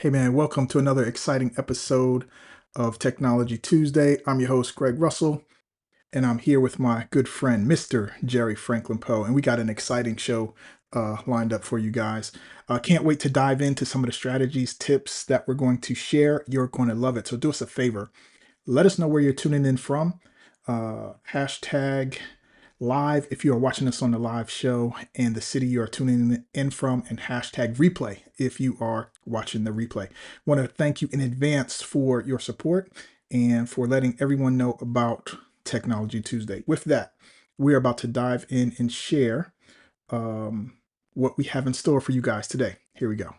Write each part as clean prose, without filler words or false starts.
Hey man, welcome to another exciting episode of Technology Tuesday. I'm your host, Greg Russell, and I'm here with my good friend, Mr. Jerry Franklin Poe, and we got an exciting show lined up for you guys. Can't wait to dive into some of the strategies, tips that we're going to share. You're going to love it. So do us a favor. Let us know where you're tuning in from. Hashtag live if you are watching us on the live show and the city you are tuning in from, and hashtag replay if you are watching the replay. Want to thank you in advance for your support and for letting everyone know about Technology Tuesday. With that, we're about to dive in and share what we have in store for you guys today. Here we go.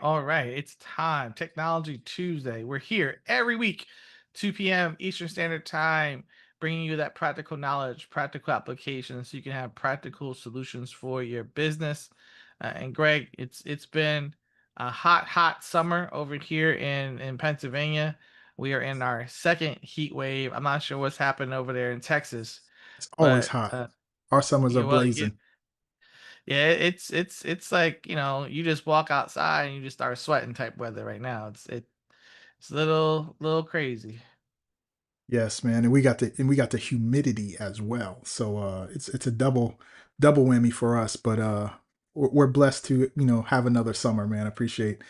All right. It's time. Technology Tuesday. We're here every week, 2 p.m. Eastern Standard Time, bringing you that practical knowledge, practical applications, so you can have practical solutions for your business. And Greg, it's been a hot summer over here in Pennsylvania. We are in our second heat wave. I'm not sure what's happened over there in Texas, It's always but hot. Our summers are yeah, well, blazing. yeah, it's like, you just walk outside and you just start sweating type weather right now. It's a little crazy. Yes, man, and we got the humidity as well. So it's a double whammy for us, but we're blessed to, have another summer, man. Appreciate,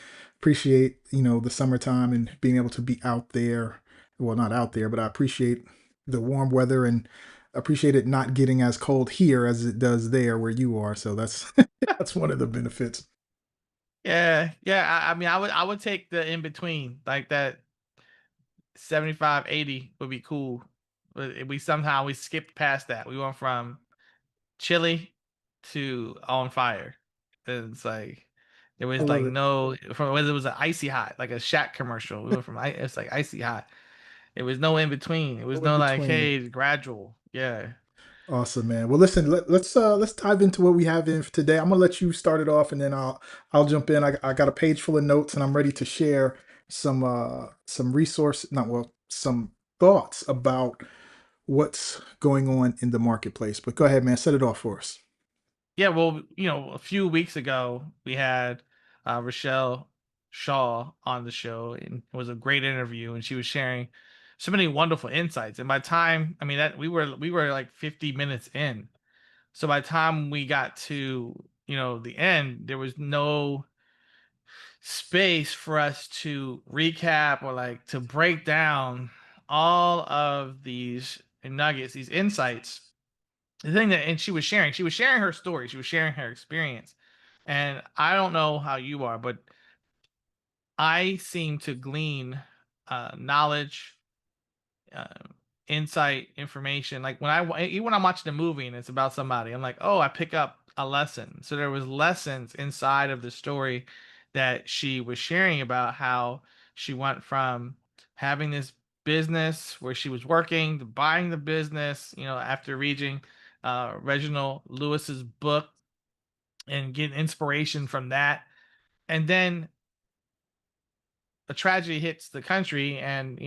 the summertime and being able to be out there. Well, not out there, but I appreciate the warm weather and appreciate it not getting as cold here as it does there where you are. So that's that's one of the benefits. Yeah. I mean, I would take the in between, like that 75, 80 would be cool. But we somehow we skipped past that. We went from chilly to on fire. And it's like there I was like love it. no from whether it was an icy hot, like a Shack commercial. We went from it's like icy hot. It was no in between. It was Go in no like, between. hey, gradual. Yeah. Awesome, man. Well, listen, let's dive into what we have in for today. I'm gonna let you start it off, and then I'll jump in. I got a page full of notes, and I'm ready to share some resource, not well, some thoughts about what's going on in the marketplace. But go ahead, man. Set it off for us. Yeah, well, a few weeks ago we had Rochelle Shaw on the show, and it was a great interview, and she was sharing so many wonderful insights. And by the time, I mean that we were like 50 minutes in. So by the time we got to, the end, there was no space for us to recap or like to break down all of these nuggets, these insights. The thing that and she was sharing her story, she was sharing her experience. And I don't know how you are, but I seem to glean knowledge, uh, insight, information. Like even when I'm watching a movie and it's about somebody, I'm like, oh, I pick up a lesson. So there was lessons inside of the story that she was sharing about how she went from having this business where she was working to buying the business, after reading Reginald Lewis's book and getting inspiration from that. And then a tragedy hits the country, and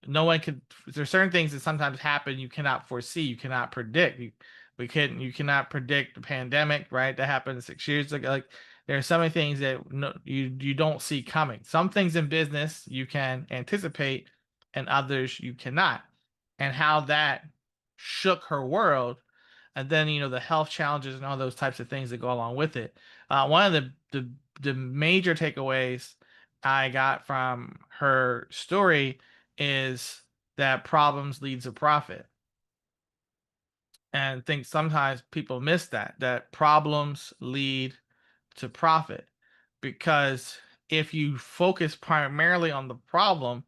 no one could there's certain things that sometimes happen you cannot foresee, you cannot predict. You cannot predict the pandemic, right? That happened 6 years ago. Like, there are so many things that you don't see coming. Some things in business you can anticipate, and others you cannot. And how that shook her world, and then the health challenges and all those types of things that go along with it. One of the major takeaways I got from her story is that problems lead to profit. And I think sometimes people miss that problems lead to profit. Because if you focus primarily on the problem,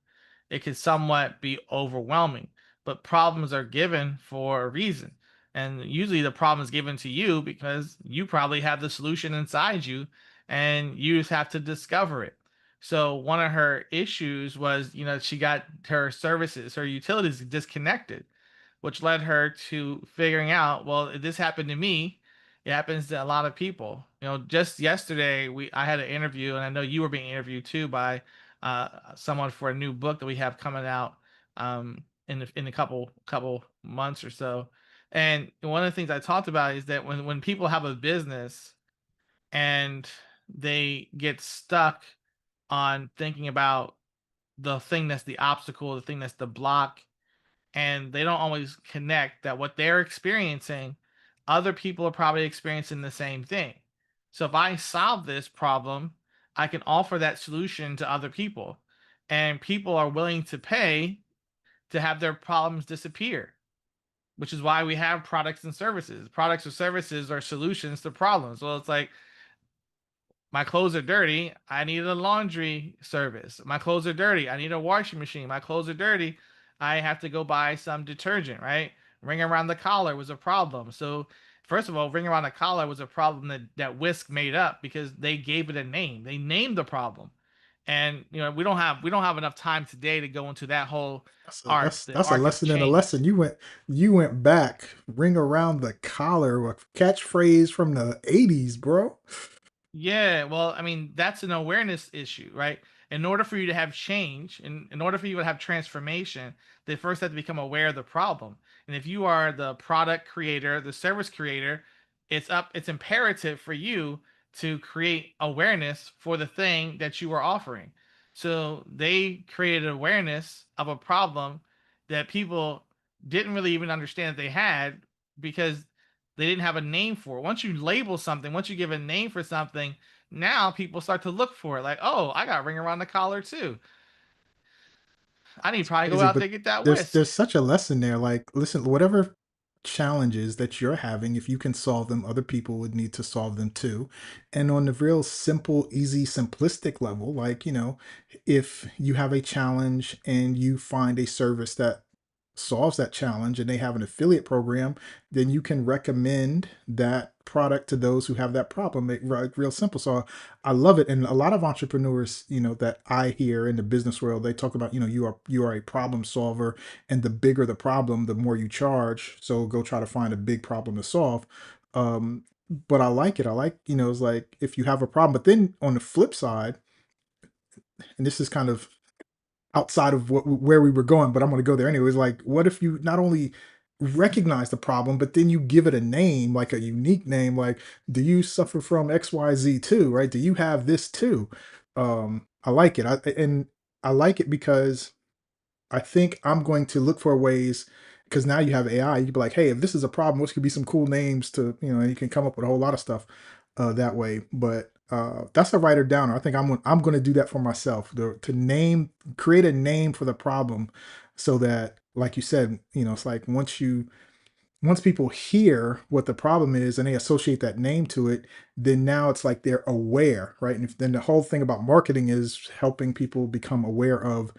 it can somewhat be overwhelming. But problems are given for a reason. And usually the problem is given to you because you probably have the solution inside you, and you just have to discover it. So one of her issues was, she got her services, her utilities disconnected, which led her to figuring out, well, if this happened to me, it happens to a lot of people. Just yesterday, I had an interview, and I know you were being interviewed too by someone for a new book that we have coming out in a couple months or so. And one of the things I talked about is that when people have a business and they get stuck on thinking about the thing that's the obstacle, the thing that's the block, and they don't always connect that what they're experiencing, other people are probably experiencing the same thing. So if I solve this problem, I can offer that solution to other people, and people are willing to pay to have their problems disappear, which is why we have products and services. Products or services are solutions to problems. Well, it's like, my clothes are dirty. I need a laundry service. My clothes are dirty. I need a washing machine. My clothes are dirty. I have to go buy some detergent, right? Ring around the collar was a problem. So, first of all, ring around the collar was a problem that Whisk made up because they gave it a name. They named the problem. And we don't have enough time today to go into that whole That's a arc, that's the that's a arc of lesson in a change. lesson. You went back, ring around the collar, a catchphrase from the '80s, bro. Yeah, well, I mean, that's an awareness issue, right? In order for you to have change, in order for you to have transformation, they first have to become aware of the problem. And if you are the product creator, the service creator, it's imperative for you to create awareness for the thing that you are offering. So they created awareness of a problem that people didn't really even understand that they had because they didn't have a name for it. Once you label something, once you give a name for something, now people start to look for it. Like, oh, I got ring around the collar too. I need to That's probably go crazy, out but there and get that there's whisk. such a lesson there. Like, listen, whatever challenges that you're having, if you can solve them, other people would need to solve them too. And on the real simple, easy, simplistic level, like, if you have a challenge and you find a service that solves that challenge and they have an affiliate program, then you can recommend that product to those who have that problem. Real simple. So I love it. And a lot of entrepreneurs, that I hear in the business world, they talk about, you are a problem solver, and the bigger the problem, the more you charge. So go try to find a big problem to solve. But I like it. I like, it's like if you have a problem, but then on the flip side, and this is kind of outside of where we were going, but I'm going to go there anyway. It's like, what if you not only recognize the problem, but then you give it a name, like a unique name, like, do you suffer from XYZ too, right? Do you have this too? I like it. And I like it because I think I'm going to look for ways, because now you have AI. You can be like, hey, if this is a problem, what could be some cool names to, and you can come up with a whole lot of stuff that way. But that's a writer downer. I think I'm going to do that for myself, to name, create a name for the problem, so that, like you said, it's like once people hear what the problem is and they associate that name to it, then now it's like they're aware, right? And then the whole thing about marketing is helping people become aware of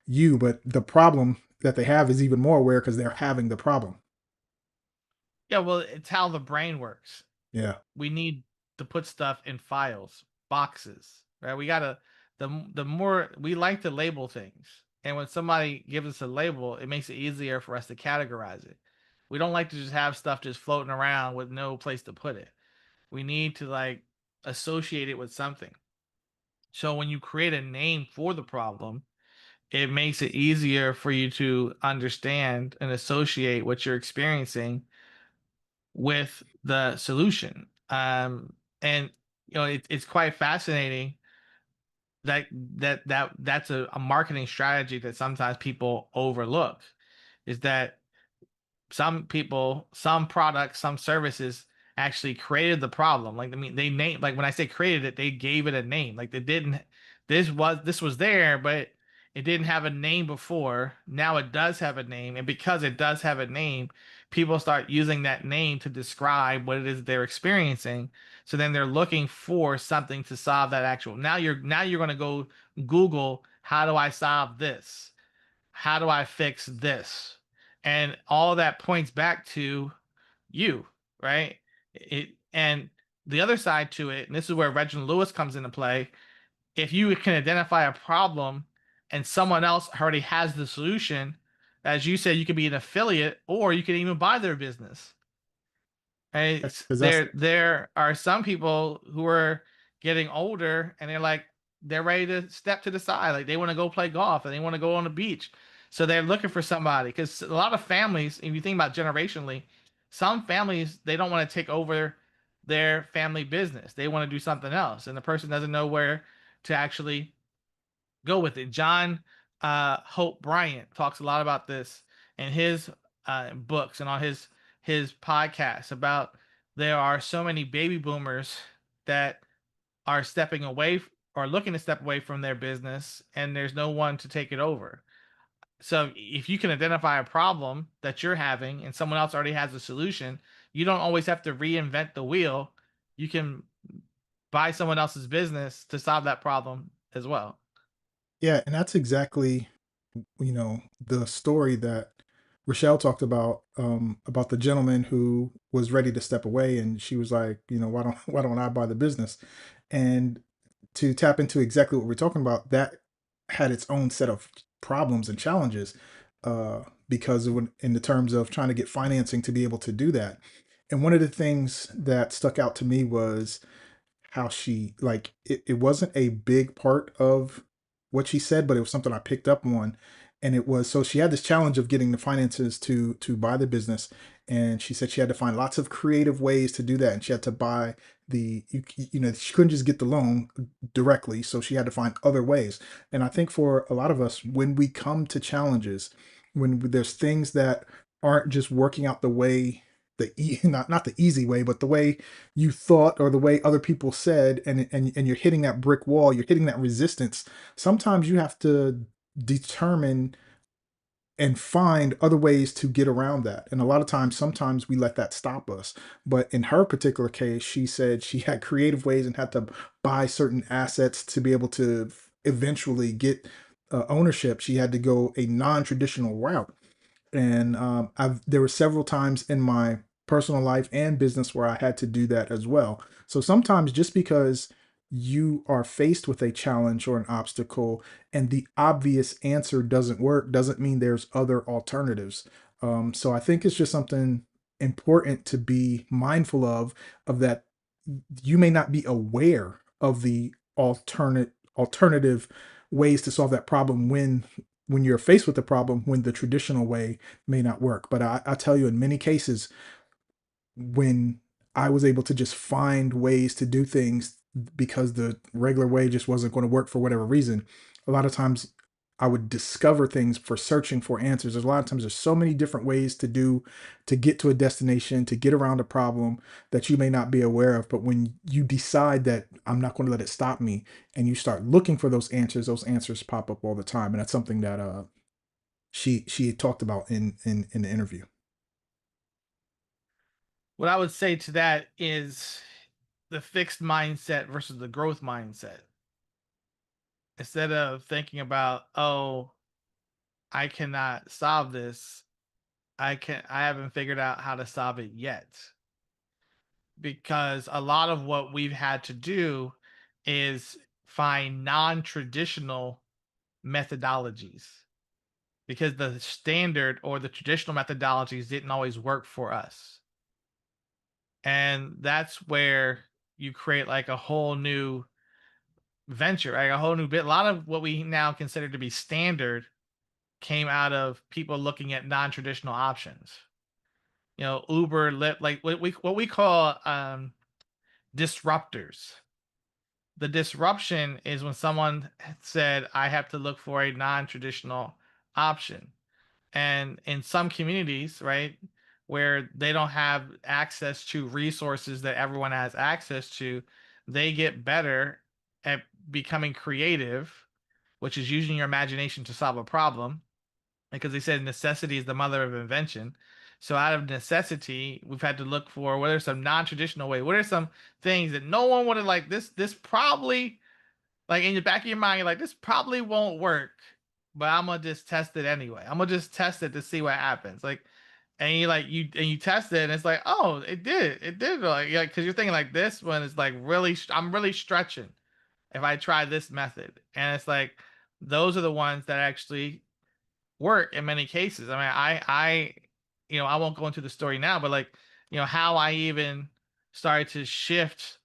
you, but the problem that they have is even more aware because they're having the problem. Yeah, well, it's how the brain works. Yeah. We need to put stuff in files, boxes, right? We gotta the more we like to label things, and when somebody gives us a label, it makes it easier for us to categorize it. We don't like to just have stuff just floating around with no place to put it. We need to like associate it with something. So when you create a name for the problem, it makes it easier for you to understand and associate what you're experiencing with the solution. And it's quite fascinating that that's a marketing strategy that sometimes people overlook. Is that some people, some products, some services actually created the problem. Like, I mean, they named, like when I say created it, they gave it a name. Like they didn't. This was there, but it didn't have a name before. Now it does have a name, and because it does have a name, people start using that name to describe what it is they're experiencing. So then they're looking for something to solve that actual. Now you're going to go Google, how do I solve this? How do I fix this? And all that points back to you, right? And the other side to it, and this is where Reginald Lewis comes into play, if you can identify a problem and someone else already has the solution, as you said, you could be an affiliate or you could even buy their business. And Because that's there are some people who are getting older and they're ready to step to the side, like they want to go play golf and they want to go on the beach. So they're looking for somebody, because a lot of families, if you think about generationally, some families they don't want to take over their family business. They want to do something else, and the person doesn't know where to actually go with it. John Hope Bryant talks a lot about this in his books and on his podcast about there are so many baby boomers that are stepping away or looking to step away from their business, and there's no one to take it over. So if you can identify a problem that you're having and someone else already has a solution, you don't always have to reinvent the wheel. You can buy someone else's business to solve that problem as well. yeah, and that's exactly, the story that Rochelle talked about the gentleman who was ready to step away, and she was like, why don't I buy the business? And to tap into exactly what we're talking about, that had its own set of problems and challenges, because in the terms of trying to get financing to be able to do that. And one of the things that stuck out to me was how she like it wasn't a big part of what she said, but it was something I picked up on. And it was, so she had this challenge of getting the finances to buy the business, and she said she had to find lots of creative ways to do that, and she had to buy she couldn't just get the loan directly, so she had to find other ways. And I think for a lot of us, when we come to challenges, when there's things that aren't just working out the way, not the easy way, but the way you thought or the way other people said, and you're hitting that brick wall, you're hitting that resistance. Sometimes you have to determine and find other ways to get around that. And a lot of times, sometimes we let that stop us. But in her particular case, she said she had creative ways and had to buy certain assets to be able to eventually get ownership. She had to go a non-traditional route. And there were several times in my personal life and business where I had to do that as well. So sometimes, just because you are faced with a challenge or an obstacle and the obvious answer doesn't work, doesn't mean there's other alternatives. So I think it's just something important to be mindful of that. You may not be aware of the alternative ways to solve that problem when you're faced with the problem, when the traditional way may not work. But I tell you, in many cases, when I was able to just find ways to do things because the regular way just wasn't going to work for whatever reason, a lot of times I would discover things for searching for answers. There's a lot of times there's so many different ways to get to a destination, to get around a problem that you may not be aware of. But when you decide that I'm not going to let it stop me, and you start looking for those answers pop up all the time. And that's something that she had talked about in the interview. What I would say to that is the fixed mindset versus the growth mindset. Instead of thinking about, oh, I cannot solve this, I haven't figured out how to solve it yet. Because a lot of what we've had to do is find non-traditional methodologies, because the standard or the traditional methodologies didn't always work for us. And that's where you create like a whole new venture, right? A whole new bit. A lot of what we now consider to be standard came out of people looking at non-traditional options. Uber, Lyft, like what we call disruptors. The disruption is when someone said, "I have to look for a non-traditional option." And in some communities, right, where they don't have access to resources that everyone has access to, they get better at becoming creative, which is using your imagination to solve a problem, because they said necessity is the mother of invention. So out of necessity, we've had to look for what are some non-traditional way. What are some things that no one would have, like, this probably, like, in the back of your mind, you're like, this probably won't work, but I'm gonna just test it anyway. I'm gonna just test it to see what happens. Like, and you test it, and it's like, oh, it did, like, yeah, because you're thinking like this one is like really, I'm really stretching. if I try this method? And it's like those are the ones that actually work in many cases. I mean, I won't go into the story now, but like, how I even started to shift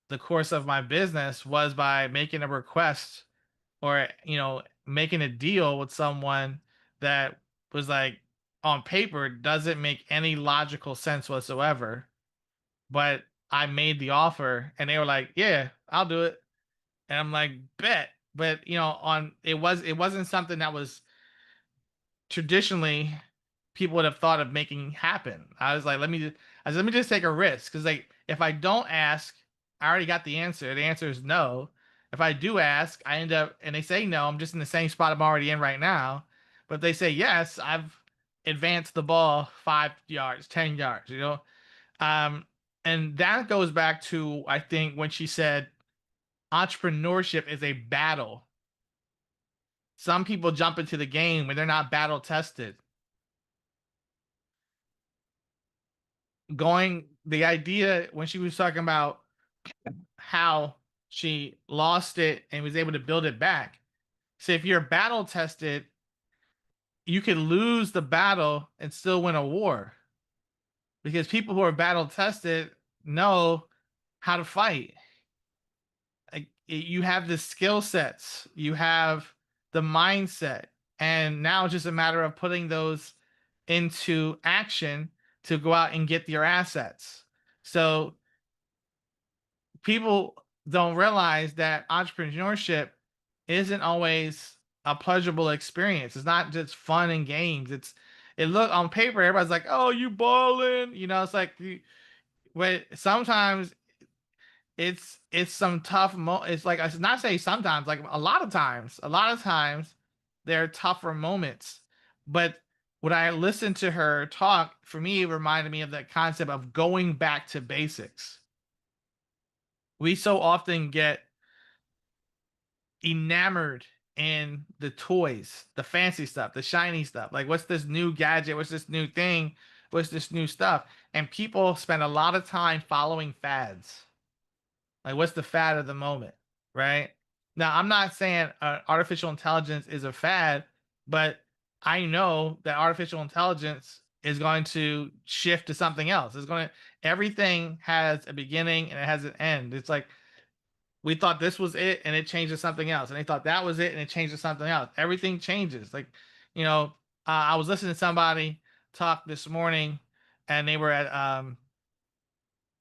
the course of my business was by making a request or, making a deal with someone that was like on paper doesn't make any logical sense whatsoever. But I made the offer and they were like, yeah, I'll do it. And I'm like, bet. But on it wasn't something that was traditionally people would have thought of making happen. I was like, let me just take a risk because like if I don't ask, I already got the answer. The answer is no. If I do ask, I end up and they say no, I'm just in the same spot I'm already in right now. But if they say yes, I've advanced the ball 5 yards, 10 yards. Um, and that goes back to I think when she said entrepreneurship is a battle. Some people jump into the game when they're not battle tested. The idea when she was talking about how she lost it and was able to build it back. So if you're battle tested, you can lose the battle and still win a war because people who are battle tested know how to fight. Like, you have the skill sets, you have the mindset, and now it's just a matter of putting those into action to go out and get your assets. So people don't realize that entrepreneurship isn't always a pleasurable experience. It's not just fun and games. It look on paper, everybody's like, "Oh, you balling," It's like, but sometimes it's some tough. It's like I should not say sometimes, like a lot of times, there are tougher moments. But when I listened to her talk, for me, it reminded me of that concept of going back to basics. We so often get enamored in the toys, the fancy stuff, the shiny stuff. Like, what's this new gadget? What's this new thing? What's this new stuff? And people spend a lot of time following fads. Like, what's the fad of the moment, right? Now, I'm not saying artificial intelligence is a fad, but I know that artificial intelligence is going to shift to something else. Everything has a beginning and it has an end. It's like we thought this was it and it changed to something else, and they thought that was it and it changed to something else. Everything changes. Like, you know, I was listening to somebody talk this morning, and they were at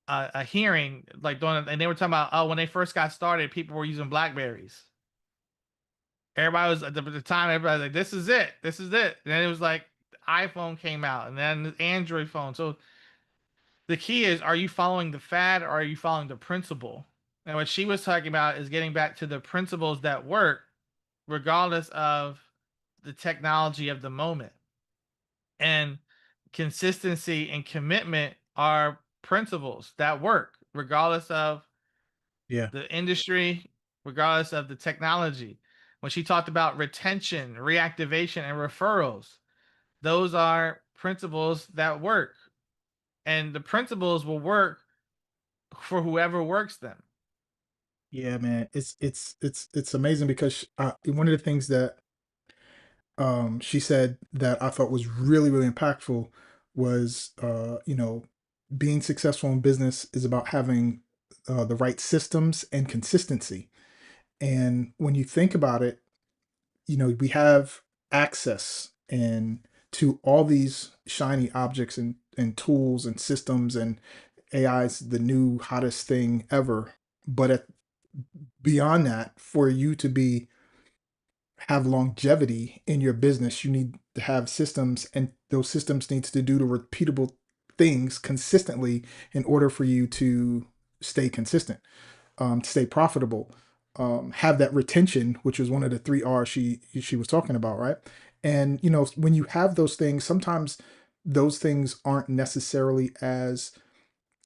a hearing, like doing, and they were talking about, oh, when they first got started, people were using Blackberries. Everybody was at the time, everybody was like, this is it. And then it was like iPhone came out, and then the Android phone. So the key is, are you following the fad or are you following the principle? And what she was talking about is getting back to the principles that work regardless of the technology of the moment. And consistency and commitment are principles that work regardless of Yeah. the industry, regardless of the technology. When she talked about retention, reactivation, and referrals, those are principles that work. And the principles will work for whoever works them. Yeah, man. It's amazing because one of the things that she said that I thought was really, really impactful was, being successful in business is about having the right systems and consistency. And when you think about it, we have access and to all these shiny objects and tools and systems, and AI is the new hottest thing ever. But beyond that, for you to be have longevity in your business, you need to have systems, and those systems needs to do the repeatable things consistently in order for you to stay consistent, stay profitable, have that retention, which was one of the three R's she was talking about, right? And when you have those things, sometimes those things aren't necessarily as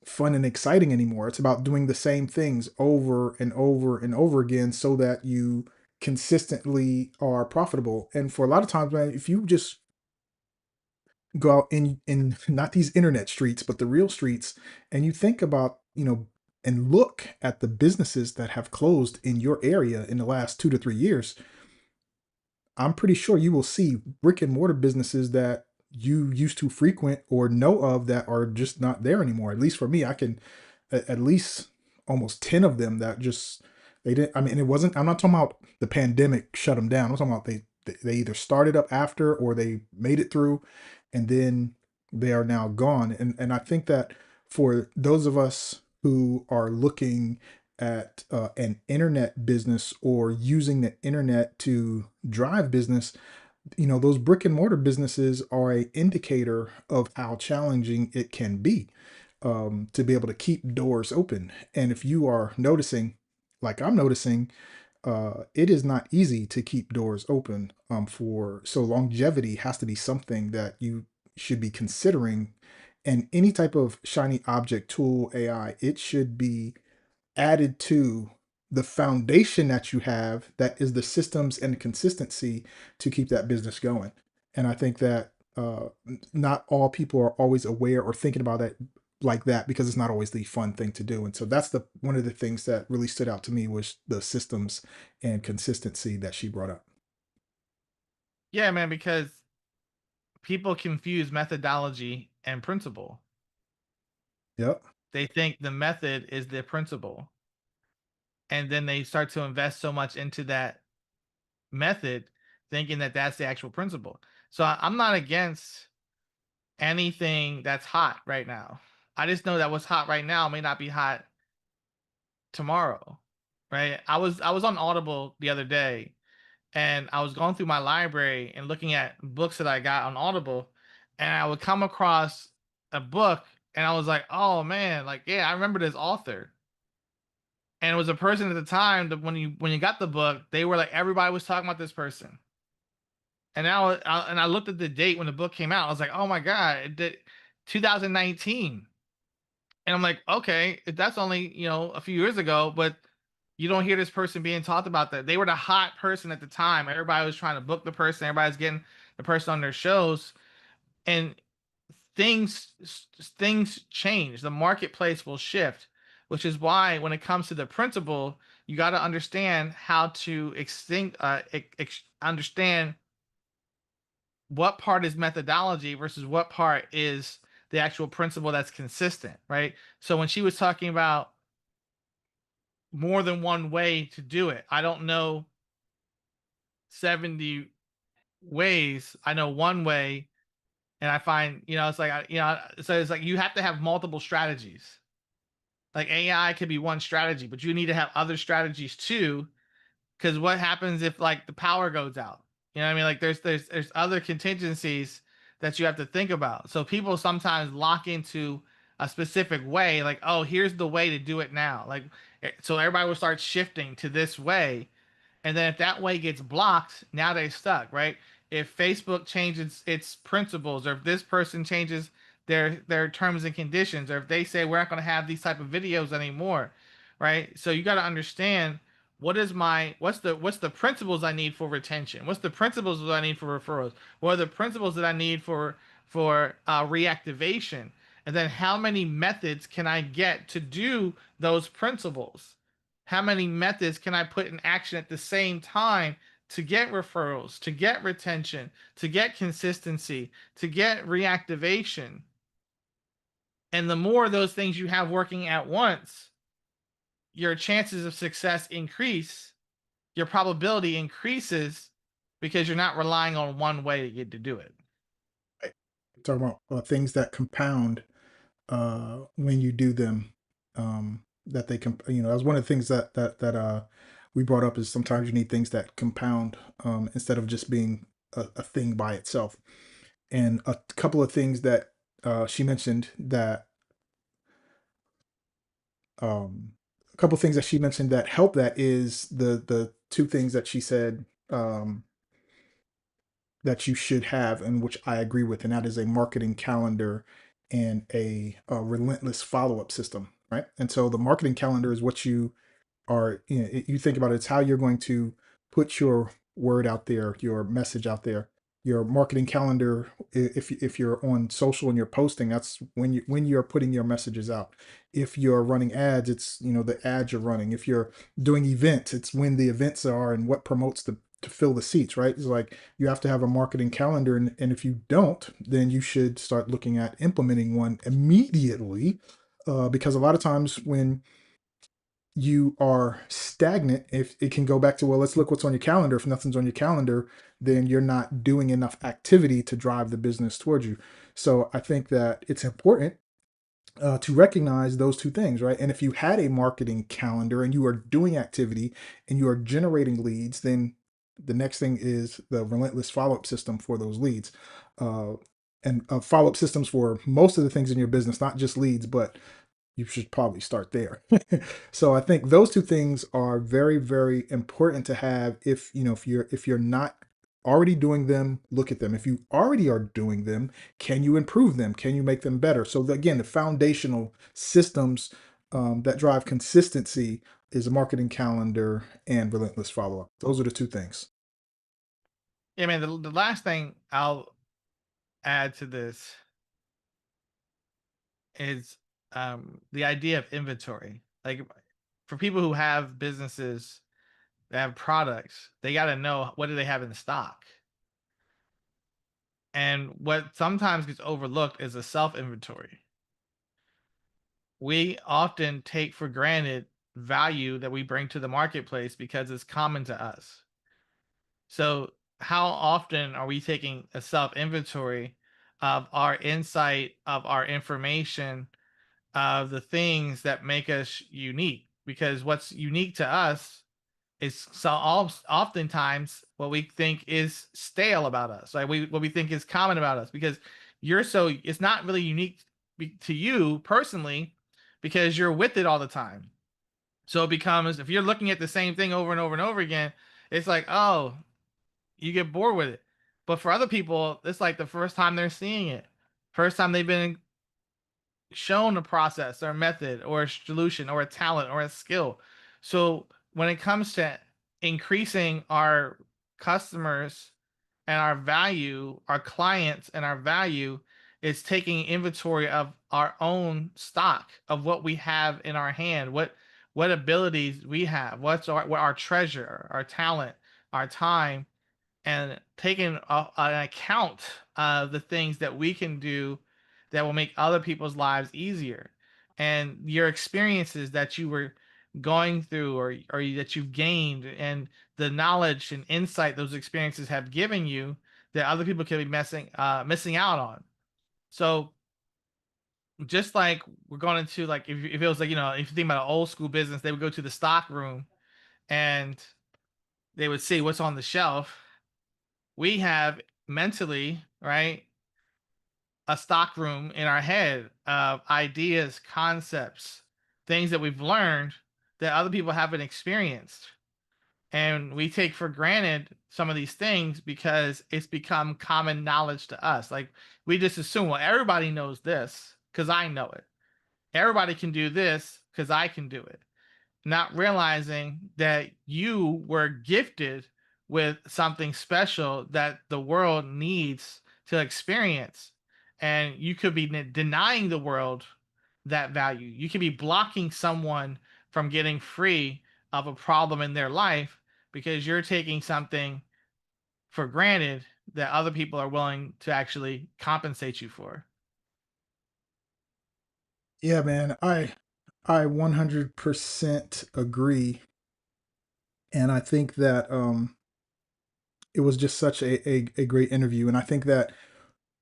fun and exciting anymore. It's about doing the same things over and over and over again so that you consistently are profitable. And for a lot of times, man, if you just go out in not these internet streets, but the real streets, and you think about, and look at the businesses that have closed in your area in the last 2 to 3 years, I'm pretty sure you will see brick and mortar businesses that you used to frequent or know of that are just not there anymore. At least for me, I can at least almost 10 of them that just they didn't. I mean, it wasn't, I'm not talking about the pandemic shut them down. I'm talking about they either started up after or they made it through and then they are now gone. And I think that for those of us who are looking at an internet business or using the internet to drive business, those brick and mortar businesses are a indicator of how challenging it can be to be able to keep doors open. And if you are noticing, like I'm noticing, it is not easy to keep doors open. For so longevity has to be something that you should be considering. And any type of shiny object tool AI, it should be added to the foundation that you have, that is the systems and consistency to keep that business going. And I think that not all people are always aware or thinking about it like that because it's not always the fun thing to do. And so that's the one of the things that really stood out to me was the systems and consistency that she brought up. Yeah, man, because people confuse methodology and principle. Yep. They think the method is the principle, and then they start to invest so much into that method, thinking that that's the actual principle. So I'm not against anything that's hot right now. I just know that what's hot right now may not be hot tomorrow, right? I was on Audible the other day, and I was going through my library and looking at books that I got on Audible, and I would come across a book, and I was like, "Oh man, like yeah, I remember this author." And it was a person at the time that when you got the book, they were like everybody was talking about this person. And now I looked at the date when the book came out. I was like, "Oh my god, it did 2019." And I'm like, "Okay, that's only, a few years ago, but you don't hear this person being talked about that. They were the hot person at the time. Everybody was trying to book the person, everybody's getting the person on their shows, and things change. The marketplace will shift, which is why when it comes to the principle, you got to understand how to understand what part is methodology versus what part is the actual principle that's consistent, right? So when she was talking about more than one way to do it, I don't know 70 ways. I know one way, and I find, it's like, so it's like you have to have multiple strategies. Like AI could be one strategy, but you need to have other strategies too. Because what happens if like the power goes out? You know what I mean? Like there's other contingencies that you have to think about. So people sometimes lock into a specific way, like, oh, here's the way to do it now. Like, so everybody will start shifting to this way, and then if that way gets blocked, now they're stuck, right? If Facebook changes its principles, or if this person changes their terms and conditions, or if they say we're not going to have these type of videos anymore, right? So you got to understand what's the principles I need for retention? What's the principles that I need for referrals? What are the principles that I need for reactivation? And then how many methods can I get to do those principles? How many methods can I put in action at the same time to get referrals, to get retention, to get consistency, to get reactivation? And the more of those things you have working at once, your chances of success increase, your probability increases because you're not relying on one way to get to do it. Right. Talking about things that compound when you do them, that they that's one of the things that we brought up is sometimes you need things that compound instead of just being a thing by itself. And a couple of things that she mentioned that um, a couple of things that she mentioned that help that is the two things that she said that you should have, and which I agree with, and that is a marketing calendar and a relentless follow up system, right? And so the marketing calendar is what you are, you think about it, it's how you're going to put your word out there, your message out there. your marketing calendar. If you're on social and you're posting, that's when you're putting your messages out. If you're running ads, it's the ads you're running. If you're doing events, it's when the events are and what promotes the to fill the seats, right? It's like you have to have a marketing calendar, and if you don't, then you should start looking at implementing one immediately, because a lot of times when you are stagnant, if it can go back to, well, let's look what's on your calendar. If nothing's on your calendar, then you're not doing enough activity to drive the business towards you. So I think that it's important to recognize those two things, right? And if you had a marketing calendar and you are doing activity and you are generating leads, then the next thing is the relentless follow-up system for those leads. uh, and follow-up systems for most of the things in your business, not just leads, but you should probably start there. So I think those two things are very, very important to have. If you're not already doing them, look at them. If you already are doing them, can you improve them? Can you make them better? So again, the foundational systems that drive consistency is a marketing calendar and relentless follow-up. Those are the two things. Yeah, man. The last thing I'll add to this is the idea of inventory. Like for people who have businesses that have products, they got to know what do they have in stock. And what sometimes gets overlooked is a self inventory. We often take for granted value that we bring to the marketplace because it's common to us. So, how often are we taking a self inventory of our insight, of our information, of the things that make us unique? Because what's unique to us is oftentimes what we think is stale about us, like what we think is common about us. Because it's not really unique to you personally, because you're with it all the time. So it becomes, if you're looking at the same thing over and over and over again, it's like, oh, you get bored with it. But for other people, it's like the first time they're seeing it, first time they've been shown a process or a method or a solution or a talent or a skill. So when it comes to increasing our customers and our value, our clients and our value, is taking inventory of our own stock of what we have in our hand, what abilities we have, what our treasure, our talent, our time, and taking an account of the things that we can do that will make other people's lives easier, and your experiences that you were going through, or that you've gained, and the knowledge and insight those experiences have given you that other people could be missing out on. So just like we're going into, like, if it was like, if you think about an old school business, they would go to the stock room and they would see what's on the shelf. We have mentally, right, a stock room in our head of ideas, concepts, things that we've learned that other people haven't experienced. And we take for granted some of these things because it's become common knowledge to us. Like, we just assume, well, everybody knows this because I know it. Everybody can do this because I can do it, not realizing that you were gifted with something special that the world needs to experience. And you could be denying the world that value. You could be blocking someone from getting free of a problem in their life because you're taking something for granted that other people are willing to actually compensate you for. Yeah, man, I 100% agree, and I think that it was just such a great interview. And I think that,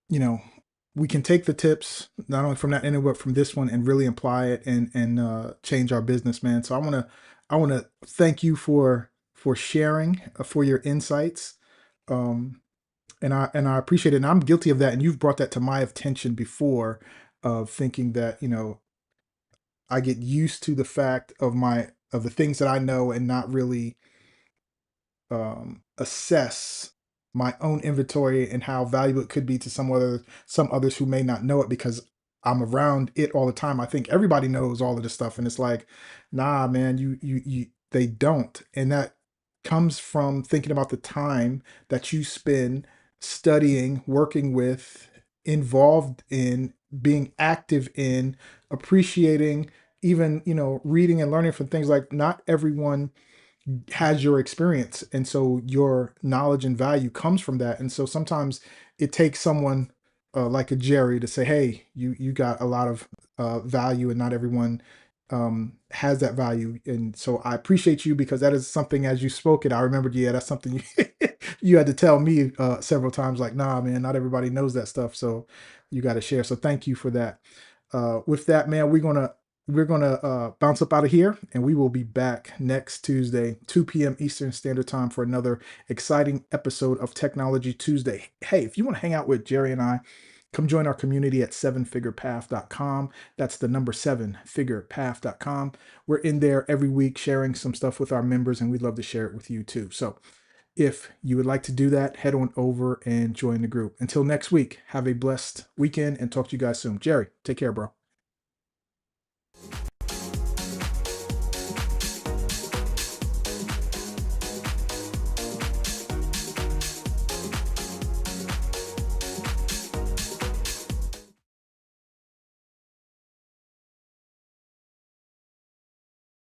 you know, we can take the tips not only from that interview but from this one and really apply it and change our business, man. So I want to thank you for sharing, for your insights. Um, and I appreciate it. And I'm guilty of that. And you've brought that to my attention before, of thinking that, I get used to the fact of the things that I know and not really assess my own inventory and how valuable it could be to some others who may not know it because I'm around it all the time. I think everybody knows all of this stuff, and it's like, nah, man, you they don't, and that comes from thinking about the time that you spend studying, working with, involved in, being active in, appreciating, even, reading and learning from things. Like, not everyone has your experience, and so your knowledge and value comes from that. And so sometimes it takes someone like a Jerry to say, hey, you got a lot of value, and not everyone has that value. And so I appreciate you, because that is something, as you spoke it, I remembered, yeah, that's something you, you had to tell me several times, like, nah, man, not everybody knows that stuff, so you got to share. So thank you for that. With that, man, we're gonna bounce up out of here, and we will be back next Tuesday, 2 p.m. Eastern Standard Time, for another exciting episode of Technology Tuesday. Hey, if you want to hang out with Jerry and I, come join our community at sevenfigurepath.com. That's the number sevenfigurepath.com. We're in there every week sharing some stuff with our members, and we'd love to share it with you too. So if you would like to do that, head on over and join the group. Until next week, have a blessed weekend, and talk to you guys soon. Jerry, take care, bro.